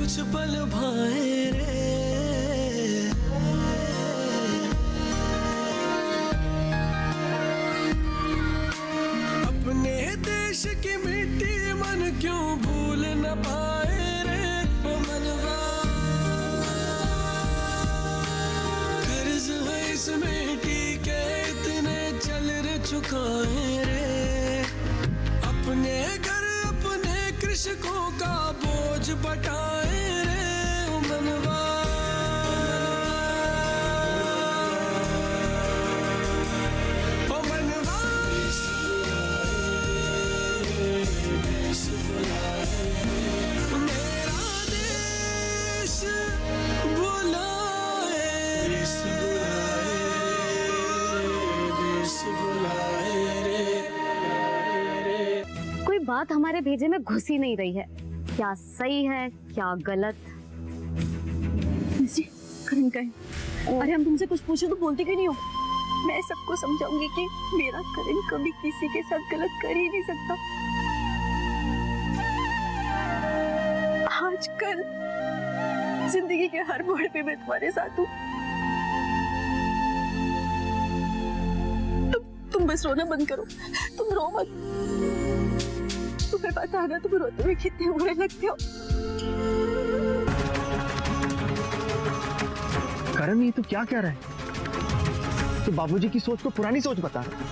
कुछ पल भाए रे। अपने देश की मिट्टी मन क्यों भूल न पाए रे। ओ मनवा कर्ज है इस मिट्टी के इतने चल रे चुकाए रे। अपने घर अपने कृषकों का बोझ बटाए रे। ओ मनवा ओ मनवा मेरा देश बुलाए देश बुलाए रे। कोई बात हमारे भेजे में घुस ही नहीं रही है, क्या सही है क्या गलत। जी करण का है। अरे हम तुमसे कुछ पूछे तो बोलती क्यों नहीं हो? मैं सबको समझाऊंगी कि मेरा करण कभी किसी के साथ गलत कर ही नहीं सकता। आजकल जिंदगी के हर मोड़ पे मैं तुम्हारे साथ हूँ। तुम बस रोना बंद करो, तुम रो मत। तुम्हें पता है ना तुम रोते हुए कितने बुरे लगते हो। करण ये तो क्या कह रहा है? तो बाबूजी की सोच को पुरानी सोच बता रहा है।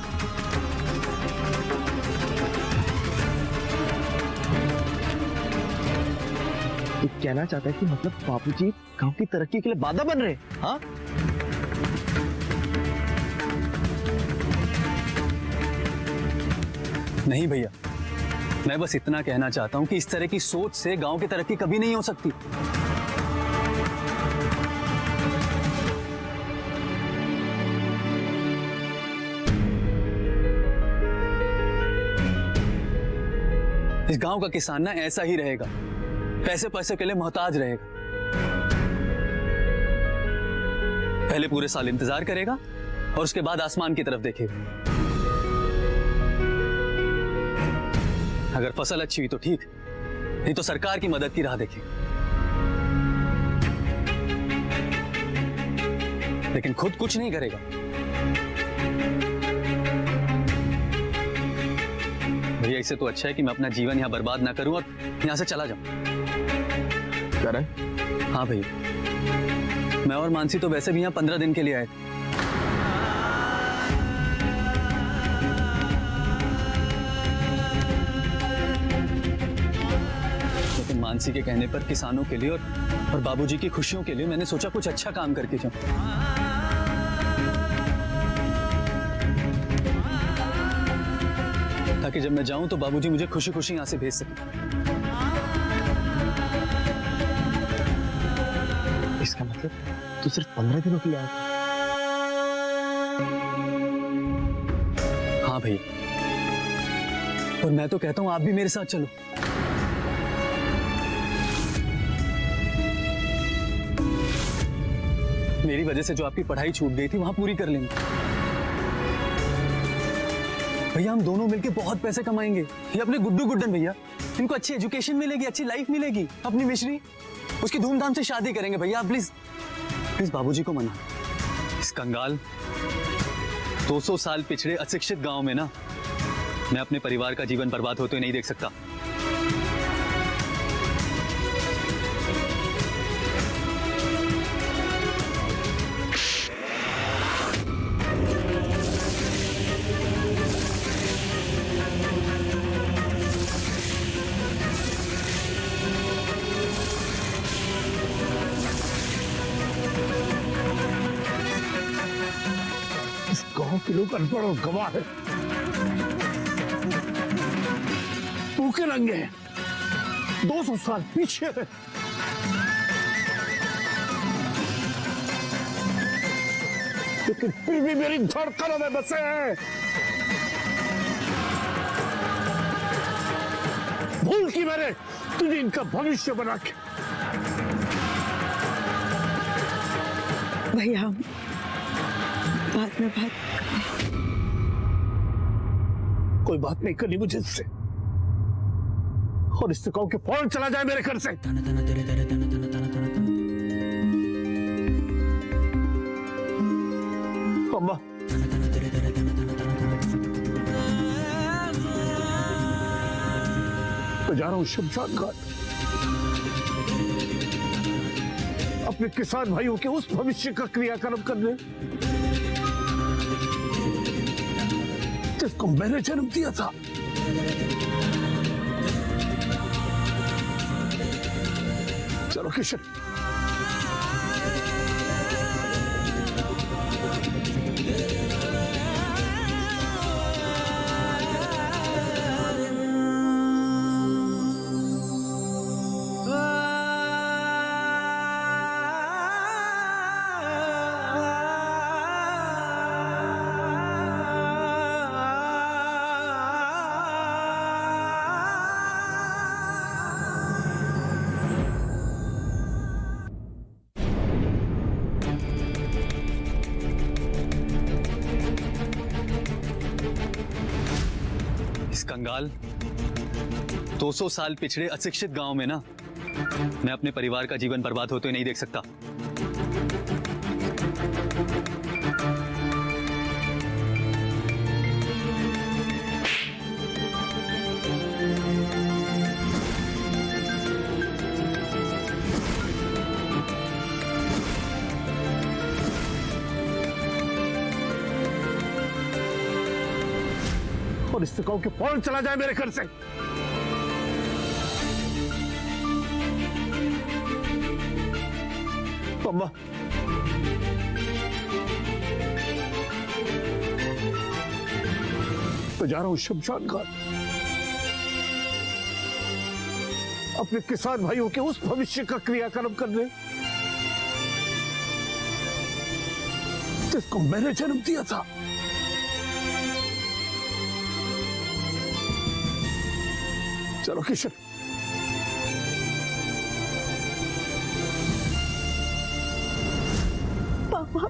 ये कहना चाहता है कि मतलब बाबूजी गांव की तरक्की के लिए बाधा बन रहे हैं, हाँ? नहीं भैया, मैं बस इतना कहना चाहता हूं कि इस तरह की सोच से गांव की तरक्की कभी नहीं हो सकती। इस गांव का किसान ना ऐसा ही रहेगा, पैसे पैसे के लिए मोहताज रहेगा। पहले पूरे साल इंतजार करेगा और उसके बाद आसमान की तरफ देखेगा। अगर फसल अच्छी हुई तो ठीक, नहीं तो सरकार की मदद की राह देखेगा। लेकिन खुद कुछ नहीं करेगा। भैया इससे तो अच्छा है कि मैं अपना जीवन यहां बर्बाद ना करूं और यहां से चला जाऊं। करण? हाँ भैया, मैं और मानसी तो वैसे भी यहाँ 15 दिन के लिए आए थे। लेकिन मानसी के कहने पर किसानों के लिए और बाबूजी की खुशियों के लिए मैंने सोचा कुछ अच्छा काम करके जाऊं। ताकि जब मैं जाऊं तो बाबूजी मुझे खुशी खुशी यहां से भेज सकें। इसका मतलब तू सिर्फ 15 दिनों के लिए आया था? हाँ भैया, और मैं तो कहता हूं आप भी मेरे साथ चलो। मेरी वजह से जो आपकी पढ़ाई छूट गई थी वहां पूरी कर लेंगे। भैया हम दोनों मिलके बहुत पैसे कमाएंगे। ये अपने गुड्डू गुड्डन भैया, इनको अच्छी एजुकेशन मिलेगी, अच्छी लाइफ मिलेगी। अपनी मिश्री उसकी धूमधाम से शादी करेंगे। भैया आप प्लीज प्लीज बाबूजी को मना। इस कंगाल 200 साल पिछड़े अशिक्षित गांव में ना मैं अपने परिवार का जीवन बर्बाद होते हुए नहीं देख सकता। गांव के लोग अनपढ़ और गवाह है, भूखे नंगे हैं, 200 साल पीछे है। लेकिन फिर भी मेरी धड़कनों में बसे हैं। भूल की मैंने तुझे इनका भविष्य बना के। भैया हम बाद में बात कोई बात नहीं करनी मुझे इससे, और इससे कहो कि फौरन चला जाए मेरे घर से। अम्मा, मैं जा रहा हूं शमशान घाट अपने किसान भाइयों के उस भविष्य का क्रियाक्रम करने जिसको मैंने जन्म दिया था। चलो किशन। इस कंगाल 200 साल पिछड़े अशिक्षित गांव में ना मैं अपने परिवार का जीवन बर्बाद होते हुए नहीं देख सकता। और इससे कहो कि फौरन चला जाए मेरे घर से। अम्मा, मैं जा रहा हूं शमशान घाट अपने किसान भाइयों के उस भविष्य का क्रियाक्रम करने जिसको मैंने जन्म दिया था। चलो किशन। पापा,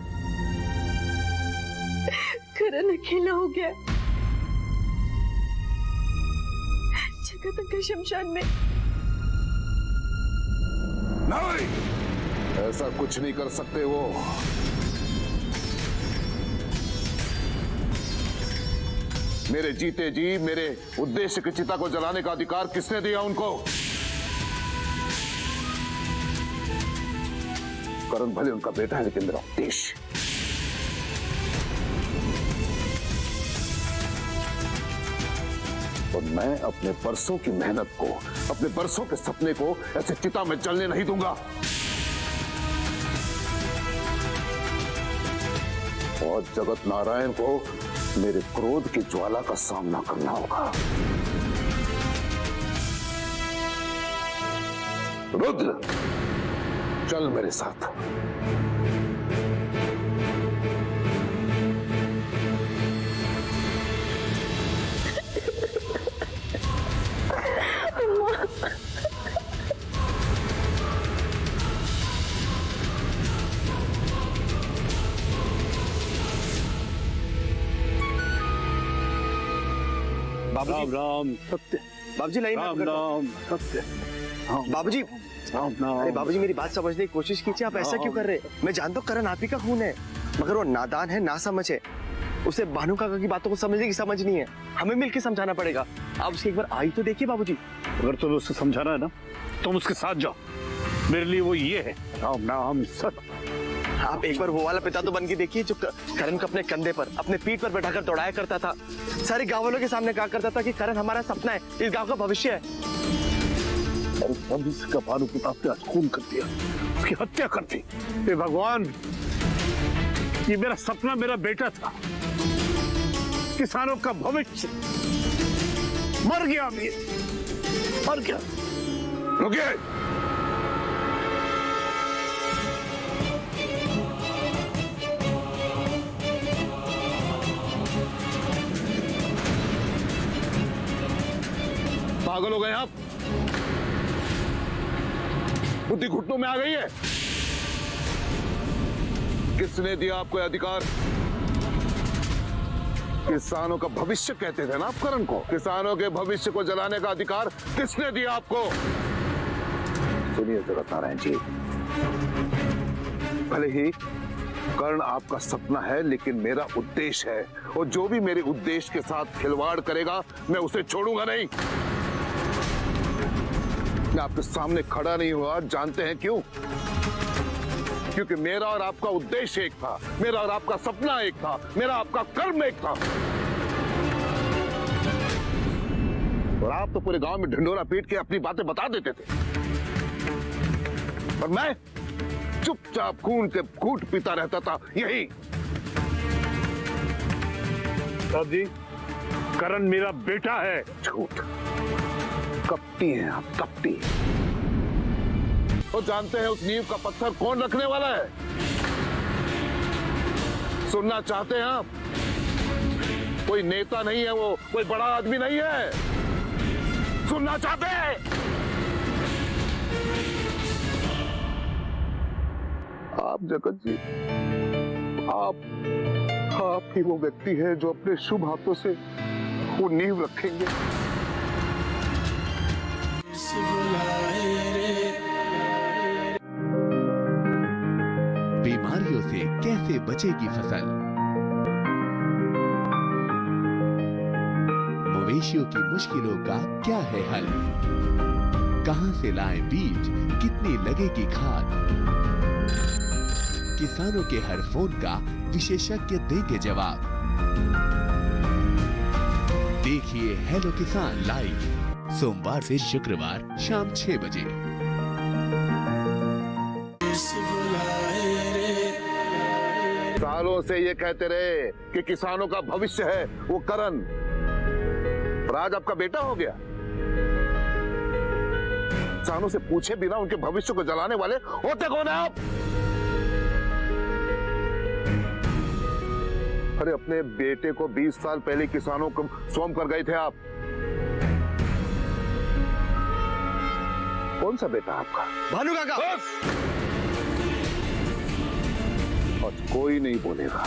करण अकेला हो गया। जगह तक के शमशान में। नहीं, ऐसा कुछ नहीं कर सकते वो। मेरे जीते जी मेरे उद्देश्य की चिता को जलाने का अधिकार किसने दिया उनको? करण भले उनका बेटा है लेकिन मेरा उद्देश्य। और मैं अपने बरसों की मेहनत को, अपने बरसों के सपने को ऐसे चिता में जलने नहीं दूंगा। और जगत नारायण को मेरे क्रोध की ज्वाला का सामना करना होगा। रुद्र, चल मेरे साथ। राम राम सत्य। बाबूजी लाइन राम राम सत्य। बाबूजी, अरे बाबूजी मेरी बात समझने की कोशिश कीजिए। आप ऐसा क्यों कर रहे हैं? मैं जानता हूँ करण आप ही का खून है, मगर वो नादान है, ना समझ है। उसे भानु काका की बातों को समझने की समझ नहीं है। हमें मिलकर समझाना पड़ेगा। आप उसकी एक बार आई तो देखिए बाबूजी। अगर तुम्हें उससे समझाना है ना, तुम उसके साथ जाओ। मेरे लिए वो ये है, राम नाम सत्य। आप एक बार वो वाला पिता तो बन के देखिए जो करण को अपने कंधे पर, अपने पीठ पर बैठाकर दौड़ाया करता था। सारे गाँव वालों के सामने कहा करता था कि करण हमारा सपना है, इस गाँव का भविष्य है। और भविष्य का भानु प्रताप ने आज खून कर दिया, उसकी हत्या कर दी। हे भगवान, ये मेरा सपना, मेरा बेटा था, किसानों का भविष्य मर गया। अभी मर गया। रुकिए। पागल हो गए आप? बुद्धि घुटनों में आ गई है? किसने दिया आपको अधिकार? किसानों का भविष्य कहते थे ना आप करण को। किसानों के भविष्य को जलाने का अधिकार किसने दिया आपको? सुनिए जगत नारायण जी, भले ही कर्ण आपका सपना है लेकिन मेरा उद्देश्य है, और जो भी मेरे उद्देश्य के साथ खिलवाड़ करेगा मैं उसे छोड़ूंगा नहीं। मैं आपके सामने खड़ा नहीं हुआ, जानते हैं क्यों? क्योंकि मेरा और आपका उद्देश्य एक था, मेरा और आपका सपना एक था, मेरा आपका कर्म एक था। और आप तो पूरे गांव में ढिंडोरा पीट के अपनी बातें बता देते थे, और मैं चुपचाप खून के घूंट पीता रहता था। यही साहब जी, करण मेरा बेटा है। झूठ, कपटी हैं आप, कपटी। तो जानते हैं उस नींव का पत्थर कौन रखने वाला है? सुनना चाहते हैं आप? कोई नेता नहीं है वो, कोई बड़ा आदमी नहीं है। सुनना चाहते हैं? आप जगत जी, आप ही वो व्यक्ति है जो अपने शुभ हाथों से वो नींव रखेंगे। बीमारियों से कैसे बचेगी फसल? मवेशियों की मुश्किलों का क्या है हल? कहां से लाएं बीज, कितनी लगेगी खाद? किसानों के हर फोन का विशेषज्ञ देंगे जवाब। देखिए हेलो किसान लाइव सोमवार से शुक्रवार शाम 6 बजे। सालों से ये कहते रहे कि किसानों का भविष्य है वो करण, और आज आपका बेटा हो गया। किसानों से पूछे बिना उनके भविष्य को जलाने वाले होते कौन है आप? अरे अपने बेटे को 20 साल पहले किसानों को सौंप कर गए थे आप। कौन सा बेटा आपका? भानु काका। आज कोई नहीं बोलेगा।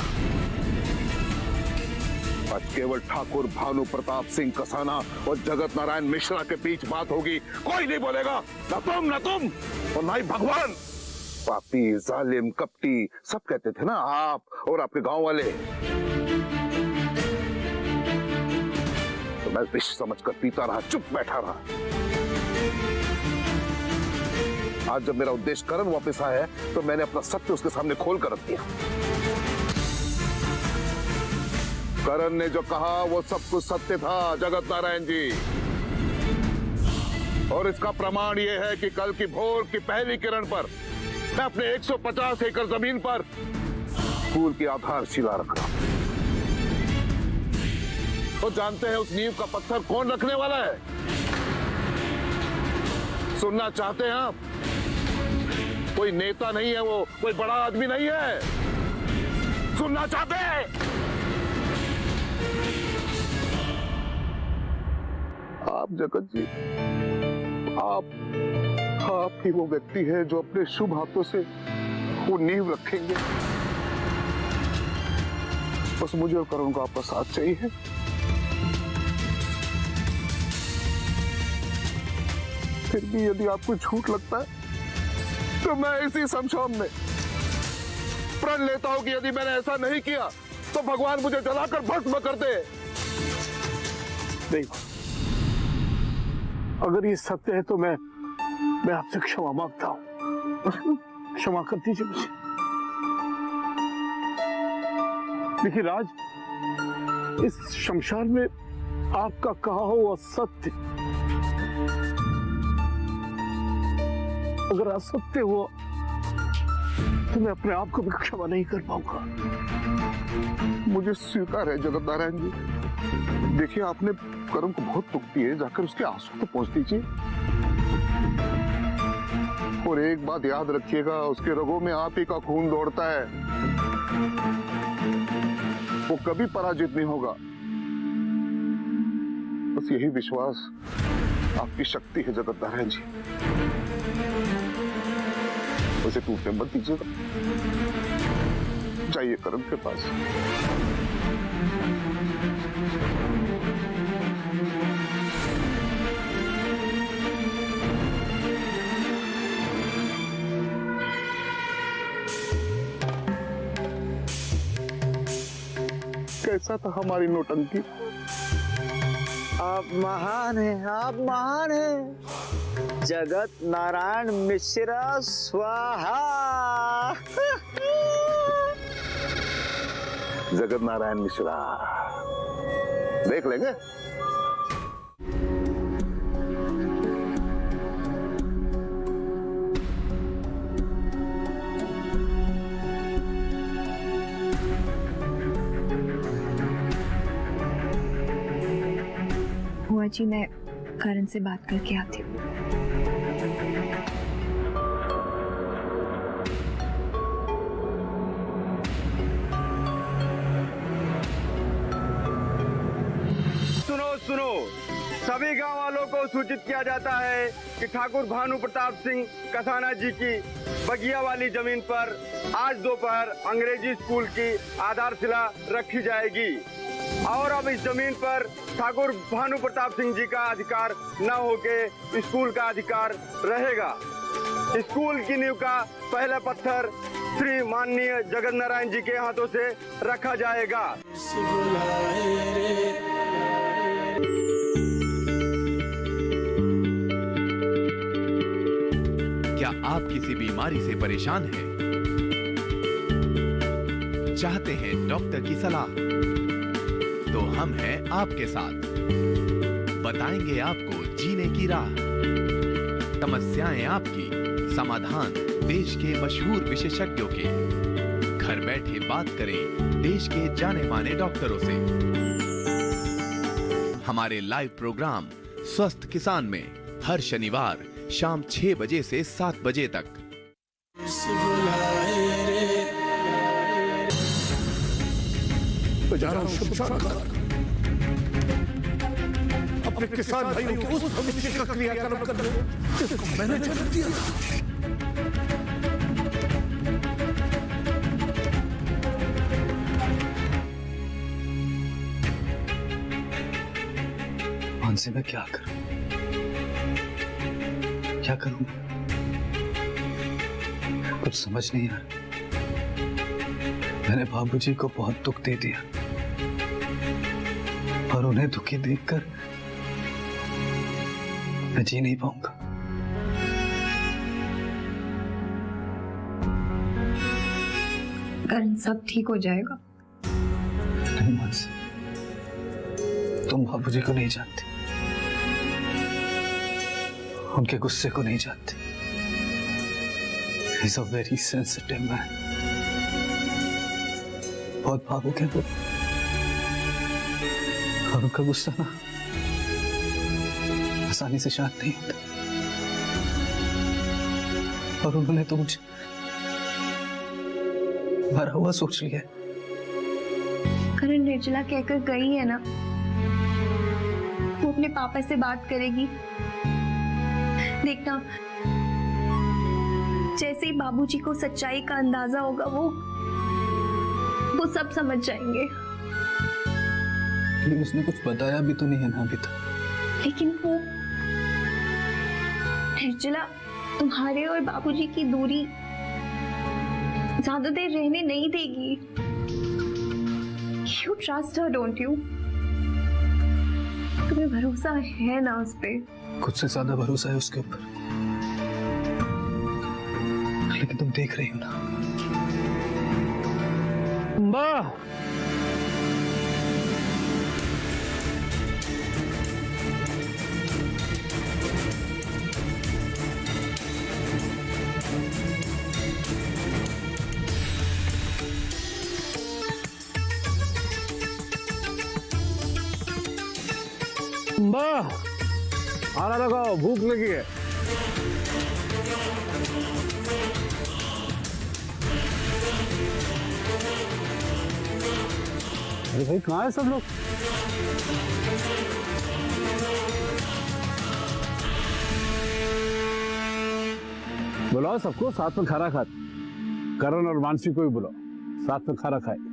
आज केवल ठाकुर भानु प्रताप सिंह कसाना और जगत नारायण मिश्रा के बीच बात होगी। कोई नहीं बोलेगा, न तुम और ना ही भगवान। पापी, जालिम, कपटी सब कहते थे ना आप और आपके गांव वाले। तो मैं विष समझकर पीता रहा, चुप बैठा रहा। आज जब मेरा उद्देश्य करण वापस आया है तो मैंने अपना सत्य उसके सामने खोल कर रख दिया। करण ने जो कहा वो सब कुछ सत्य था जगत नारायण जी, और इसका प्रमाण ये है कि कल की भोर की पहली किरण पर मैं अपने 150 एकड़ जमीन पर स्कूल की आधारशिला रख रहा हूं। तो जानते हैं उस नींव का पत्थर कौन रखने वाला है? सुनना चाहते हैं आप? कोई नेता नहीं है वो, कोई बड़ा आदमी नहीं है। सुनना चाहते हैं? आप जगत जी, आप ही वो व्यक्ति है जो अपने शुभ हाथों से वो नींव रखेंगे। बस मुझे और करुण को आपका साथ चाहिए। फिर भी यदि आपको झूठ लगता है तो मैं इसी शमशान में प्रण लेता हूं कि यदि मैंने ऐसा नहीं किया तो भगवान मुझे जलाकर भस्म कर दे। नहीं, अगर ये सत्य है तो मैं आपसे क्षमा मांगता हूं। क्षमा कर दीजिए मुझे। देखिए राज, इस शमशान में आपका कहा हुआ सत्य अगर असत्य हुआ तो मैं अपने आप को भी क्षमा नहीं कर पाऊंगा। मुझे स्वीकार है जगत नारायण जी। देखिए आपने करुण को बहुत दुख दिए, जाकर उसके आंसू तो पहुंच दीजिए। और एक बात याद रखिएगा, उसके रगों में आप ही का खून दौड़ता है। वो कभी पराजित नहीं होगा। बस यही विश्वास आपकी शक्ति है जगत नारायण जी। उसे टूटने मत दीजिएगा। जाइए करण के पास। कैसा था हमारी नौटंकी। आप महान हैं, आप महान हैं। जगत नारायण मिश्रा स्वाहा। जगत नारायण मिश्रा देख लेंगे। बुआ जी, मैं करण से बात करके आती हूँ। सुनो सुनो, सभी गांव वालों को सूचित किया जाता है कि ठाकुर भानु प्रताप सिंह कसाना जी की बगिया वाली जमीन पर आज दोपहर अंग्रेजी स्कूल की आधारशिला रखी जाएगी और अब इस जमीन पर ठाकुर भानु प्रताप सिंह जी का अधिकार न होके स्कूल का अधिकार रहेगा। स्कूल की नींव का पहला पत्थर श्री माननीय जगत नारायण जी के हाथों से रखा जाएगा। क्या आप किसी बीमारी से परेशान हैं? चाहते हैं डॉक्टर की सलाह? तो हम हैं आपके साथ, बताएंगे आपको जीने की राह। समस्याएं आपकी, समाधान देश के मशहूर विशेषज्ञों के। घर बैठे बात करें देश के जाने माने डॉक्टरों से। हमारे लाइव प्रोग्राम स्वस्थ किसान में हर शनिवार शाम 6 बजे से 7 बजे तक। जा रहा हूं शमशान घाट, अपने किसान भाइयों के उस भविष्य का क्रियाक्रम करने जिसको मैंने जन्म दिया था। मानसी, मैं क्या करूं? क्या करूं? कुछ समझ नहीं आ रहा। मैंने बाबूजी को बहुत दुख दे दिया और उन्हें दुखी देखकर मैं जी नहीं पाऊंगा। करण, सब ठीक हो जाएगा। नहीं मानसी, तुम बाबूजी को नहीं जानती, उनके गुस्से को नहीं जानती। He's a very sensitive man. बहुत भावुक है वो, और उनका गुस्सा ना आसानी से शांत नहीं होता। और उन्होंने तो मुझे भरा हुआ सोच लिया। करण, निर्जला कहकर गई है ना, वो अपने पापा से बात करेगी। देखना, जैसे ही बाबूजी को सच्चाई का अंदाजा होगा वो सब समझ जाएंगे। लेकिन उसने कुछ बताया भी तो नहीं है ना अभी तक। लेकिन वो निर्जला तुम्हारे और बाबूजी की दूरी ज्यादा देर रहने नहीं देगी। You trust her, don't you? तुम्हें भरोसा है ना उस पे? खुद से ज्यादा भरोसा है उसके ऊपर। लेकिन तुम देख रही हो ना। वाह, वाह, खाना लगाओ, भूख लगी है। अरे भाई, कहाँ है सब लोग? बुलाओ सबको, साथ में खाना खाते। करण और मानसी को भी बुलाओ, साथ में खाना खाए।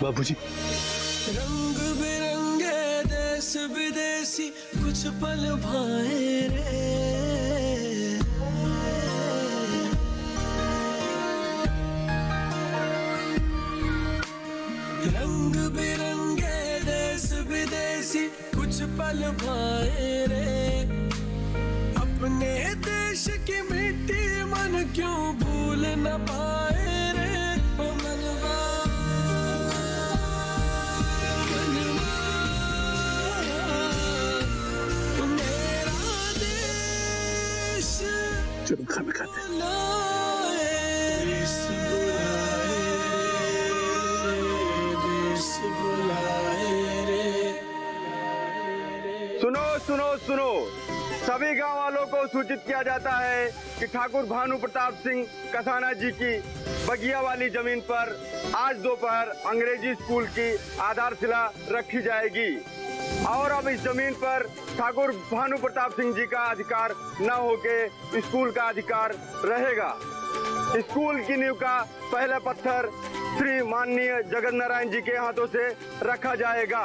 बाबूजी। रंग बिरंगे देश विदेशी कुछ पल भाए रे, रंग बिरंगे देश विदेशी कुछ पल भाए रे, अपने देश की मिट्टी मन क्यों भूल न पाए रे, ओ मनवा मेरा देश चलो खाना खाते हैं। देश बुलाए रे। सुनो सुनो सुनो, सभी गांव वालों को सूचित किया जाता है कि ठाकुर भानु प्रताप सिंह कसाना जी की बगिया वाली जमीन पर आज दोपहर अंग्रेजी स्कूल की आधारशिला रखी जाएगी और अब इस जमीन पर ठाकुर भानु प्रताप सिंह जी का अधिकार न होके स्कूल का अधिकार रहेगा। स्कूल की नींव का पहला पत्थर श्री माननीय जगत नारायण जी के हाथों से रखा जाएगा।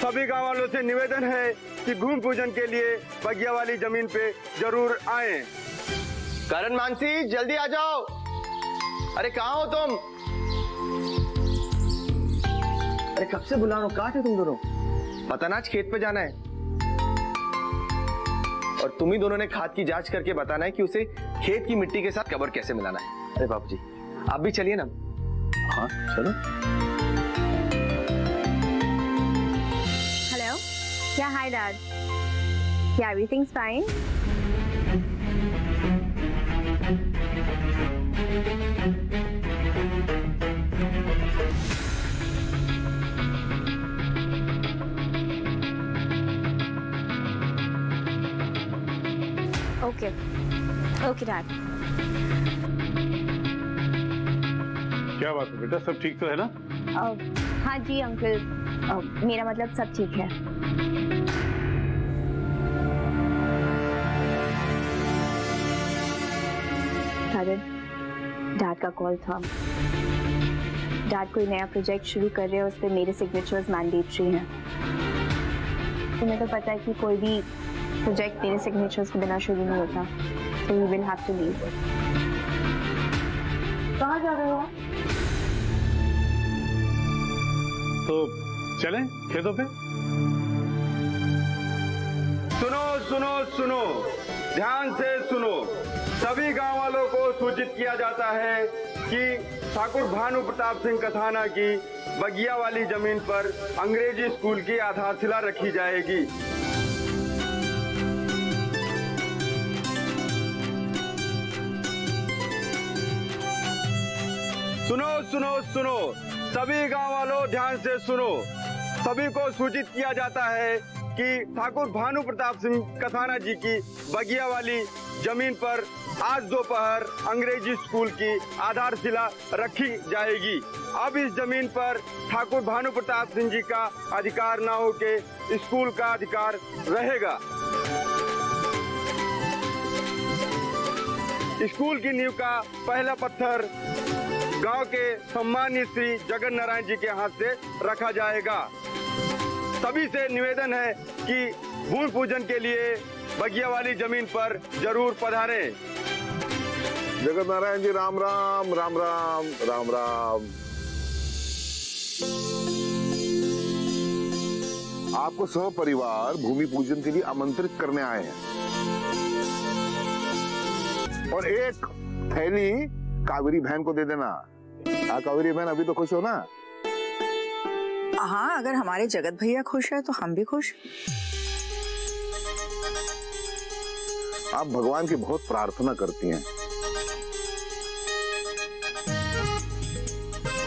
सभी गांव वालों से निवेदन है कि भूमि पूजन के लिए बगिया वाली जमीन पे जरूर आएं। करण मानसी जल्दी आ जाओ। अरे कहाँ हो तुम? अरे कब से बुला रहा हूँ, कहाँ थे तुम दोनों? बताना आज खेत पे जाना है और तुम ही दोनों ने खाद की जांच करके बताना है कि उसे खेत की मिट्टी के साथ कवर कैसे मिलाना है। अरे बाबूजी आप भी चलिए ना। हाँ चलो। हेलो, या हाय डैड, या everything's fine? Okay okay dad. क्या बात है बेटा, सब ठीक तो है ना? हाँ जी अंकल, मेरा मतलब सब ठीक है। डैड का कॉल था। डैड कोई नया प्रोजेक्ट शुरू कर रहे हैं, उस पर मेरे सिग्नेचर्स मैंडेटरी हैं। तुम्हें तो पता है कि कोई भी प्रोजेक्ट मेरे सिग्नेचर्स के बिना शुरू नहीं होता, so we will have to leave. कहाँ जा रहे हो? तो चलें खेतों पे? सुनो सुनो सुनो, ध्यान से सुनो। सभी गांव वालों को सूचित किया जाता है कि ठाकुर भानु प्रताप सिंह कसाना की बगिया वाली जमीन पर अंग्रेजी स्कूल की आधारशिला रखी जाएगी। सुनो सुनो सुनो, सभी गांव वालों ध्यान से सुनो। सभी को सूचित किया जाता है कि ठाकुर भानु प्रताप सिंह कसाना जी की बगिया वाली जमीन पर आज दोपहर अंग्रेजी स्कूल की आधारशिला रखी जाएगी। अब इस जमीन पर ठाकुर भानु प्रताप सिंह जी का अधिकार न होके स्कूल का अधिकार रहेगा। स्कूल की नींव का पहला पत्थर गांव के सम्मानित श्री जगत नारायण जी के हाथ से रखा जाएगा। सभी से निवेदन है कि भूमि पूजन के लिए बगिया वाली जमीन पर जरूर पधारें। जगत नारायण जी राम राम राम राम राम राम। आपको सहपरिवार भूमि पूजन के लिए आमंत्रित करने आए हैं और एक थैली कावेरी बहन को दे देना। कावेरी बहन अभी तो खुश हो ना? हाँ, अगर हमारे जगत भैया खुश है तो हम भी खुश। आप भगवान की बहुत प्रार्थना करती हैं,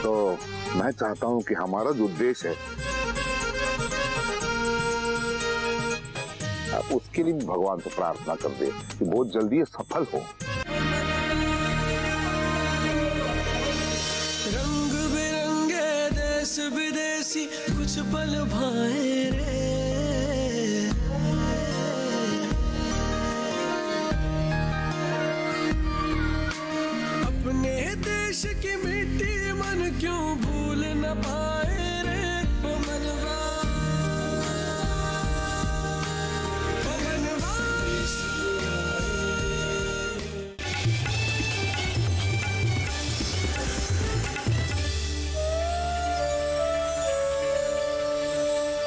तो मैं चाहता हूं कि हमारा जो उद्देश्य है आप उसके लिए भगवान से प्रार्थना कर दे कि बहुत जल्दी ये सफल हो। रंग बिरंगे देश विदेशी कुछ पल भाए रे, अपने देश की मिट्टी मन क्यों भूल न पाए।